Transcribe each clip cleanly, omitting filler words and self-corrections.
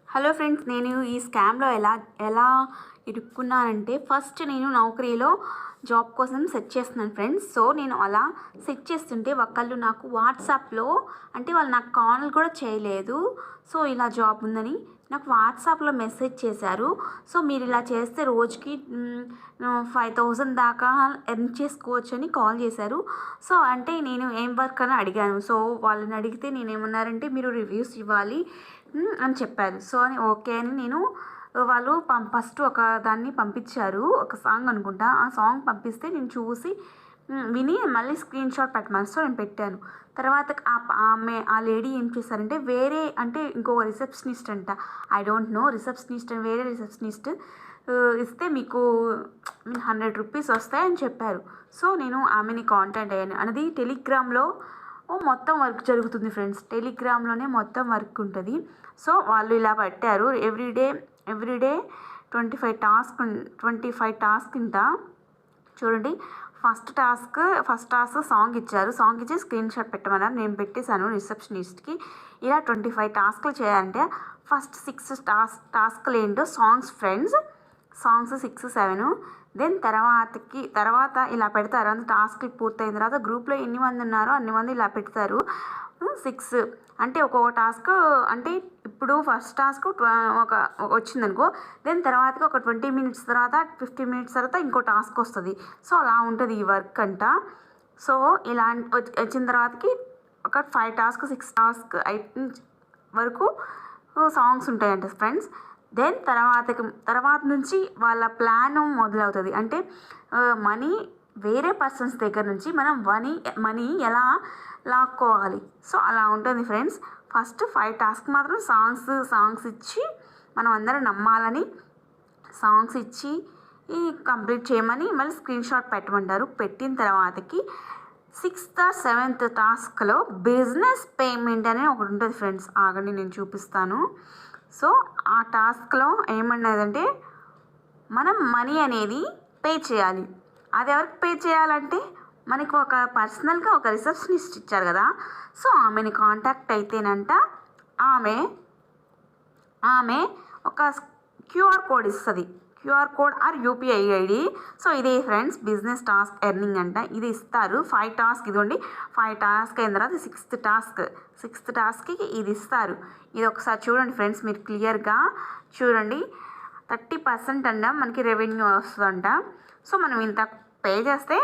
Hello friends, నేను ఈ స్కామ్లో ఎలా ఎలా ఇరుక్కున్నానంటే, ఫస్ట్ నేను నౌకరీలో జాబ్ కోసం సెర్చ్ చేస్తున్నాను ఫ్రెండ్స్. సో నేను అలా సెర్చ్ చేస్తుంటే ఒకళ్ళు నాకు వాట్సాప్లో, అంటే వాళ్ళు నాకు కాల్ కూడా చేయలేదు. సో ఇలా జాబ్ ఉందని నాకు వాట్సాప్లో మెసేజ్ చేశారు. సో మీరు ఇలా చేస్తే రోజుకి 5000 దాకా ఎర్న్ చేసుకోవచ్చు అని కాల్ చేశారు. సో అంటే నేను ఏం వర్క్ అని అడిగాను. సో వాళ్ళని అడిగితే నేనేమన్నారంటే, మీరు రివ్యూస్ ఇవ్వాలి అని చెప్పారు. సో అని ఓకే అని నేను, వాళ్ళు ఫస్ట్ ఒక దాన్ని పంపించారు, ఒక సాంగ్ అనుకుంటా. ఆ సాంగ్ పంపిస్తే నేను చూసి విని మళ్ళీ స్క్రీన్ షాట్ పెట్టమని, సో నేను పెట్టాను. తర్వాత ఆ లేడీ ఏం చేశారంటే, వేరే అంటే ఇంకో రిసెప్షనిస్ట్ అంట, ఐ డోంట్ నో, రిసెప్షనిస్ట్ వేరే రిసెప్షనిస్ట్ ఇస్తే మీకు 100 రూపీస్ వస్తాయని చెప్పారు. సో నేను ఆమెని కాంటాక్ట్ అయ్యాను. అనేది టెలిగ్రామ్లో మొత్తం వర్క్ జరుగుతుంది ఫ్రెండ్స్. టెలిగ్రామ్లోనే మొత్తం వర్క్ ఉంటుంది. సో వాళ్ళు ఇలా పెట్టారు, ఎవ్రీడే 25 టాస్క్ ఇంట. చూడండి, ఫస్ట్ టాస్క్ సాంగ్ ఇచ్చారు. సాంగ్ ఇచ్చి స్క్రీన్ షాట్ పెట్టమన్నారు. నేను పెట్టేశాను రిసెప్షనిస్ట్కి. ఇలా 25 టాస్క్లు చేయాలంటే ఫస్ట్ 6 టాస్క్లు ఏంటో సాంగ్స్ ఫ్రెండ్స్, సాంగ్స్ 6, 7. దెన్ తర్వాత ఇలా పెడతారు. అంత టాస్క్లు పూర్తయిన తర్వాత గ్రూప్లో ఎన్ని మంది ఉన్నారో అన్ని మంది ఇలా పెడతారు. 6 అంటే ఒక్కొక్క టాస్క్, అంటే ఇప్పుడు ఫస్ట్ టాస్క్ ఒక వచ్చిందనుకో, దెన్ తర్వాతకి ఒక 20 మినిట్స్ తర్వాత 15 మినిట్స్ తర్వాత ఇంకో టాస్క్ వస్తుంది. సో అలా ఉంటుంది ఈ వర్క్ అంట. సో ఇలా వచ్చిన తర్వాతకి ఒక 5 టాస్క్ 6 టాస్క్ వరకు సాంగ్స్ ఉంటాయంట ఫ్రెండ్స్. దెన్ తర్వాత నుంచి వాళ్ళ ప్లాన్ మొదలవుతుంది. అంటే మనీ వేరే పర్సన్స్ దగ్గర నుంచి మనం మనీ ఎలా లాక్కోవాలి, సో అలా ఉంటుంది ఫ్రెండ్స్. ఫస్ట్ 5 టాస్క్ మాత్రం సాంగ్స్ ఇచ్చి మనం అందరం నమ్మాలని సాంగ్స్ ఇచ్చి కంప్లీట్ చేయమని మళ్ళీ స్క్రీన్ షాట్ పెట్టమంటారు. పెట్టిన తర్వాతకి 6th or 7th టాస్క్లో బిజినెస్ పేమెంట్ అనేది ఒకటి ఉంటుంది ఫ్రెండ్స్. ఆగండి నేను చూపిస్తాను. సో ఆ టాస్క్లో ఏమన్నదంటే, మనం మనీ అనేది పే చేయాలి. అది ఎవరికి పే చేయాలంటే, మనకు ఒక పర్సనల్గా ఒక రిసెప్షనిస్ట్ ఇచ్చారు కదా, సో ఆమెని కాంటాక్ట్ అయితేనంట ఆమె ఒక క్యూఆర్ కోడ్ ఇస్తుంది. QR code are UPI ID. So ఇదే ఫ్రెండ్స్ బిజినెస్ టాస్క్ ఎర్నింగ్ అంట. ఇది ఇస్తారు 5 టాస్క్. ఇదిగోండి 5 టాస్క్ అయిన తర్వాత 6th టాస్క్కి ఇది ఇస్తారు. ఇది ఒకసారి చూడండి ఫ్రెండ్స్, మీరు క్లియర్గా చూడండి. 30% అంట మనకి రెవెన్యూ వస్తుందంట. సో మనం ఇంత పే చేస్తే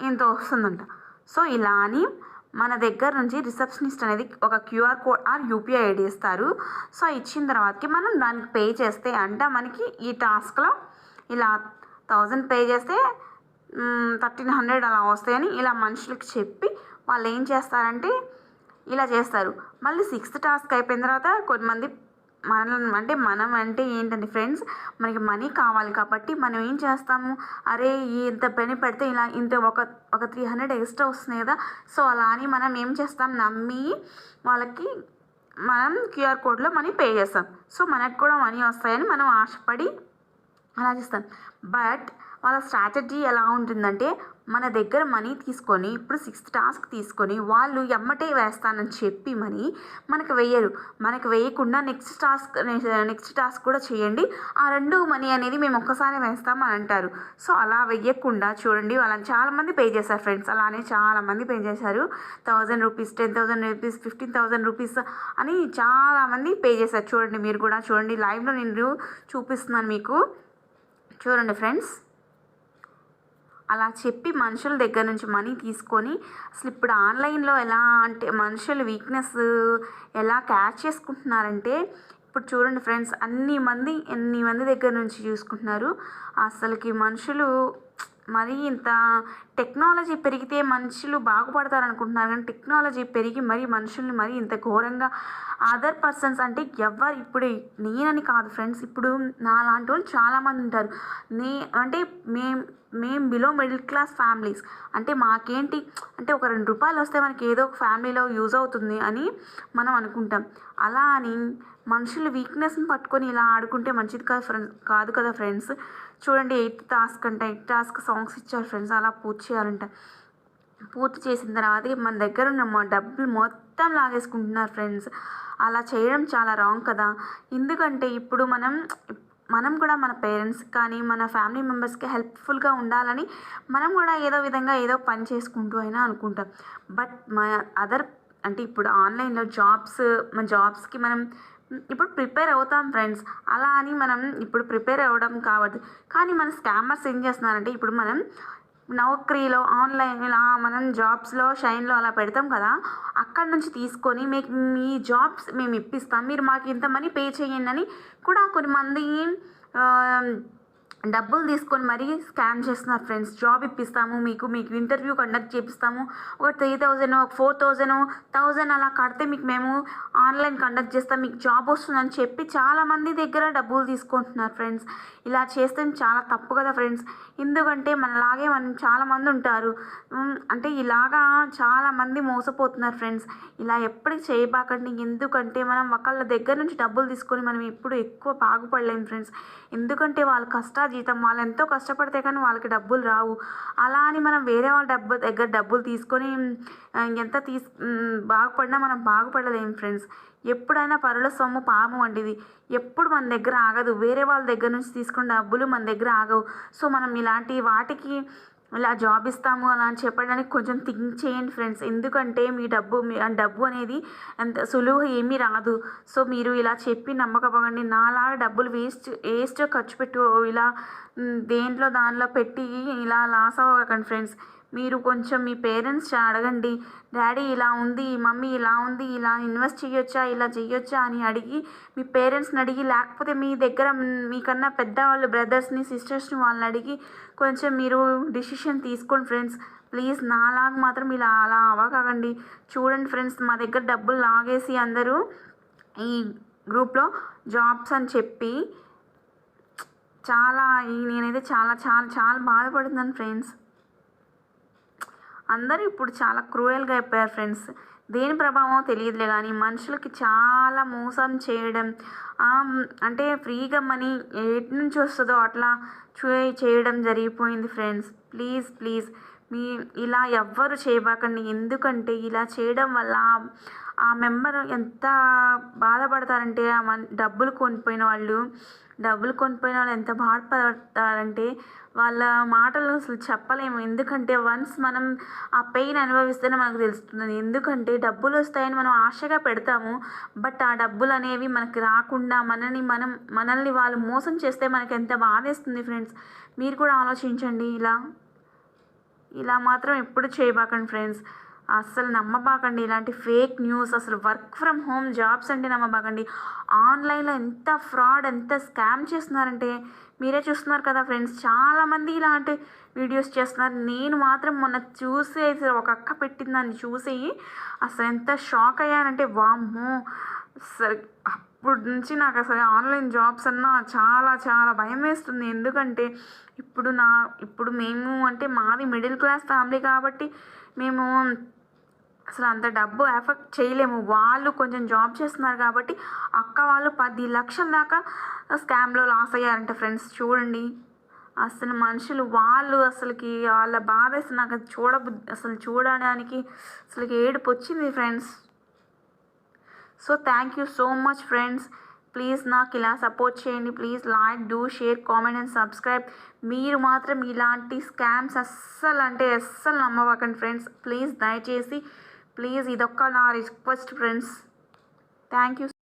ఇంత వస్తుందంట. సో ఇలా అని మన దగ్గర నుంచి రిసెప్షనిస్ట్ అనేది ఒక QR code are UPI ID ఇస్తారు. సో ఇచ్చిన తర్వాతకి మనం దానికి పే చేస్తే అంట మనకి ఈ టాస్క్లో ఇలా 1000 పే చేస్తే 1300 అలా వస్తాయని ఇలా మనుషులకి చెప్పి వాళ్ళు ఏం చేస్తారంటే ఇలా చేస్తారు. మళ్ళీ 6th టాస్క్ అయిపోయిన తర్వాత కొంతమంది మనం అంటే ఏంటంటే ఫ్రెండ్స్, మనకి మనీ కావాలి కాబట్టి మనం ఏం చేస్తాము, అరే ఇంత పని పెడితే ఇలా ఇంత ఒక 300 ఎక్స్ట్రా వస్తుంది కదా, సో అలా అని మనం ఏం చేస్తాం, నమ్మి వాళ్ళకి మనం క్యూఆర్ కోడ్లో మనీ పే చేస్తాం. సో మనకు కూడా మనీ వస్తాయని మనం ఆశపడి అలా చేస్తాం. బట్ వాళ్ళ స్ట్రాటజీ ఎలా ఉంటుందంటే, మన దగ్గర మనీ తీసుకొని ఇప్పుడు 6th టాస్క్ తీసుకొని వాళ్ళు ఎమ్మటే వేస్తానని చెప్పి మనీ మనకు వేయరు. మనకు వేయకుండా నెక్స్ట్ టాస్క్ కూడా చేయండి, ఆ 2 మనీ అనేది మేము ఒక్కసారి వేస్తామని అంటారు. సో అలా వేయకుండా చూడండి, వాళ్ళని చాలామంది పే చేశారు ఫ్రెండ్స్. అలానే చాలామంది పే చేశారు. 1000 రూపీస్, 10,000 రూపీస్, 15,000 రూపీస్ అని చాలామంది పే చేశారు. చూడండి, మీరు కూడా చూడండి, లైవ్లో నేను చూపిస్తున్నాను మీకు. చూడండి ఫ్రెండ్స్, అలా చెప్పి మనుషుల దగ్గర నుంచి మనీ తీసుకొని, అసలు ఇప్పుడు ఆన్లైన్లో ఎలా అంటే మనుషుల వీక్నెస్ ఎలా క్యాచ్ చేసుకుంటున్నారంటే, ఇప్పుడు చూడండి ఫ్రెండ్స్, ఎన్ని మంది దగ్గర నుంచి చూసుకుంటున్నారు. అసలుకి మనుషులు మరి ఇంత టెక్నాలజీ పెరిగితే మనుషులు బాగుపడతారు అనుకుంటున్నారు, కానీ టెక్నాలజీ పెరిగి మరి మనుషుల్ని మరి ఇంత ఘోరంగా అదర్ పర్సన్స్ అంటే ఇప్పుడు నేనని కాదు ఫ్రెండ్స్, ఇప్పుడు నాలాంటి వాళ్ళు చాలామంది ఉంటారు. అంటే మేము బిలో మిడిల్ క్లాస్ ఫ్యామిలీస్, అంటే మాకేంటి అంటే ఒక 2 రూపాయలు వస్తే మనకి ఏదో ఒక ఫ్యామిలీలో యూజ్ అవుతుంది అని మనం అనుకుంటాం. అలా అని మనుషుల వీక్నెస్ని పట్టుకొని ఇలా ఆడుకుంటే మంచిది కాదు కదా ఫ్రెండ్స్. చూడండి, 8th టాస్క్ అంట, 8 టాస్క్ సాంగ్స్ ఇచ్చారు ఫ్రెండ్స్. అలా పూర్తి చేయాలంట. పూర్తి చేసిన తర్వాత మన దగ్గర ఉన్న డబ్బులు మొత్తం లాగేసుకుంటున్నారు ఫ్రెండ్స్. అలా చేయడం చాలా రాంగ్ కదా. ఎందుకంటే ఇప్పుడు మనం కూడా మన పేరెంట్స్కి కానీ మన ఫ్యామిలీ మెంబర్స్కి హెల్ప్ఫుల్గా ఉండాలని మనం కూడా ఏదో విధంగా ఏదో పని చేసుకుంటూ అయినా అనుకుంటాం. బట్ మన అదర్ అంటే ఇప్పుడు ఆన్లైన్లో మన జాబ్స్కి మనం ఇప్పుడు ప్రిపేర్ అవుతాం ఫ్రెండ్స్. అలా అని మనం ఇప్పుడు ప్రిపేర్ అవ్వడం కాబట్టి కానీ మన స్కామర్స్ ఏం చేస్తున్నారంటే ఇప్పుడు మనం నౌకరీలో ఆన్లైన్ ఇలా మనం జాబ్స్లో షైన్లో అలా పెడతాం కదా, అక్కడ నుంచి తీసుకొని మీకు మీ జాబ్స్ మేము ఇప్పిస్తాం, మీరు మాకు ఇంత మనీ పే చేయండి అని కూడా కొంతమంది డబ్బులు తీసుకొని మరీ స్కామ్ చేస్తున్నారు ఫ్రెండ్స్. జాబ్ ఇప్పిస్తాము, మీకు ఇంటర్వ్యూ కండక్ట్ చేపిస్తాము, ఒక 3000 ఒక 4000 1000 అలా కడితే మీకు మేము ఆన్లైన్ కండక్ట్ చేస్తాం, మీకు జాబ్ వస్తుందని చెప్పి చాలామంది దగ్గర డబ్బులు తీసుకుంటున్నారు ఫ్రెండ్స్. ఇలా చేస్తే చాలా తప్పు కదా ఫ్రెండ్స్. ఎందుకంటే మనలాగే చాలామంది ఉంటారు, అంటే ఇలాగా చాలామంది మోసపోతున్నారు ఫ్రెండ్స్. ఇలా ఎప్పటికీ చేయబాకండి. ఎందుకంటే మనం ఒకళ్ళ దగ్గర నుంచి డబ్బులు తీసుకొని మనం ఎప్పుడు ఎక్కువ బాగుపడలేము ఫ్రెండ్స్. ఎందుకంటే వాళ్ళ కష్టాజీతం, వాళ్ళు ఎంతో కష్టపడితే కానీ వాళ్ళకి డబ్బులు రావు. అలా అని మనం వేరే వాళ్ళ దగ్గర డబ్బులు తీసుకొని ఎంత బాగుపడినా మనం బాగుపడలేము ఫ్రెండ్స్. ఎప్పుడైనా పరుల సొమ్ము పాము వంటిది, ఎప్పుడు మన దగ్గర ఆగదు. వేరే వాళ్ళ దగ్గర నుంచి తీసుకున్న డబ్బులు మన దగ్గర ఆగవు. సో మనం ఇలాంటి వాటికి ఇలా జాబ్ ఇస్తాము అలా అని చెప్పడానికి కొంచెం థింక్ చేయండి ఫ్రెండ్స్. ఎందుకంటే మీ డబ్బు అనేది అంత సులువు ఏమీ రాదు. సో మీరు ఇలా చెప్పి నమ్మకపోకండి. నాలాగా డబ్బులు వేస్ట్ ఖర్చు పెట్టు ఇలా దానిలో పెట్టి ఇలా లాస్ అవ్వకండి ఫ్రెండ్స్. మీరు కొంచెం మీ పేరెంట్స్ అడగండి, డాడీ ఇలా ఉంది, మమ్మీ ఇలా ఉంది, ఇలా ఇన్వెస్ట్ చేయొచ్చా, ఇలా చేయొచ్చా అని అడిగి మీ పేరెంట్స్ని అడిగి, లేకపోతే మీ దగ్గర మీకన్నా పెద్దవాళ్ళు బ్రదర్స్ని సిస్టర్స్ని వాళ్ళని అడిగి కొంచెం మీరు డిసిషన్ తీసుకోండి ఫ్రెండ్స్. ప్లీజ్ నాలాగా మాత్రం ఇలా అలా అవ్వకండి. చూడండి ఫ్రెండ్స్, మా దగ్గర డబ్బులు లాగేసి అందరూ ఈ గ్రూప్లో జాబ్స్ అని చెప్పి నేనైతే చాలా చాలా చాలా బాధపడుతున్నాను ఫ్రెండ్స్. అందరూ ఇప్పుడు చాలా క్రూయల్గా అయిపోయారు ఫ్రెండ్స్. దేని ప్రభావం తెలియదులే కానీ మనుషులకి చాలా మోసం చేయడం, అంటే ఫ్రీగా మనీ ఎటు నుంచి వస్తుందో అట్లా చేయడం జరిగిపోయింది ఫ్రెండ్స్. ప్లీజ్ ఇలా ఎవ్వరు చేయబాకండి. ఎందుకంటే ఇలా చేయడం వల్ల ఆ మెంబర్ ఎంత బాధపడతారంటే డబ్బులు కొనిపోయిన వాళ్ళు ఎంత బాధపడతారంటే వాళ్ళ మాటలు అసలు చెప్పలేము. ఎందుకంటే వన్స్ మనం ఆ పెయిన్ అనుభవిస్తేనే మనకు తెలుస్తుంది. ఎందుకంటే డబ్బులు వస్తాయని మనం ఆశగా పెడతాము, బట్ ఆ డబ్బులు అనేవి మనకి రాకుండా మనల్ని వాళ్ళు మోసం చేస్తే మనకి ఎంత బాధేస్తుంది ఫ్రెండ్స్. మీరు కూడా ఆలోచించండి. ఇలా మాత్రం ఎప్పుడు చేయబాకండి ఫ్రెండ్స్. అస్సలు నమ్మబాకండి ఇలాంటి ఫేక్ న్యూస్. అసలు వర్క్ ఫ్రమ్ హోమ్ జాబ్స్ అంటే నమ్మబాకండి. ఆన్లైన్లో ఎంత ఫ్రాడ్, ఎంత స్కామ్ చేస్తున్నారంటే మీరే చూస్తున్నారు కదా ఫ్రెండ్స్. చాలామంది ఇలాంటి వీడియోస్ చేస్తున్నారు. నేను మాత్రం మొన్న చూసి ఒక అక్క పెట్టిన దాన్ని చూసి అసలు ఎంత షాక్ అయ్యానంటే, వామ్మో, అసలు అప్పటి నుంచి నాకు అసలు ఆన్లైన్ జాబ్స్ అన్నా చాలా చాలా భయం వేస్తుంది. ఎందుకంటే ఇప్పుడు మేము అంటే మాది మిడిల్ క్లాస్ ఫ్యామిలీ కాబట్టి మేము అసలు అంత డబ్బు ఎఫెక్ట్ చేయలేము. వాళ్ళు కొంచెం జాబ్ చేస్తున్నారు కాబట్టి అక్క వాళ్ళు 10 లక్షల దాకా స్కామ్లో లాస్ అయ్యారంట ఫ్రెండ్స్. చూడండి అసలు మనుషులు వాళ్ళ బాధ నాకు చూడడానికి అసలు ఏడుపు వచ్చింది friends. So thank you so much friends. Please నాకు ఇలా సపోర్ట్ చేయండి. Please like, do, share, comment and subscribe. మీరు మాత్రం ఇలాంటి స్కామ్స్ అస్సలు నమ్మవకండి ఫ్రెండ్స్. ప్లీజ్ దయచేసి ఇదొక్క నా రిక్వెస్ట్ ఫ్రెండ్స్. Thank you.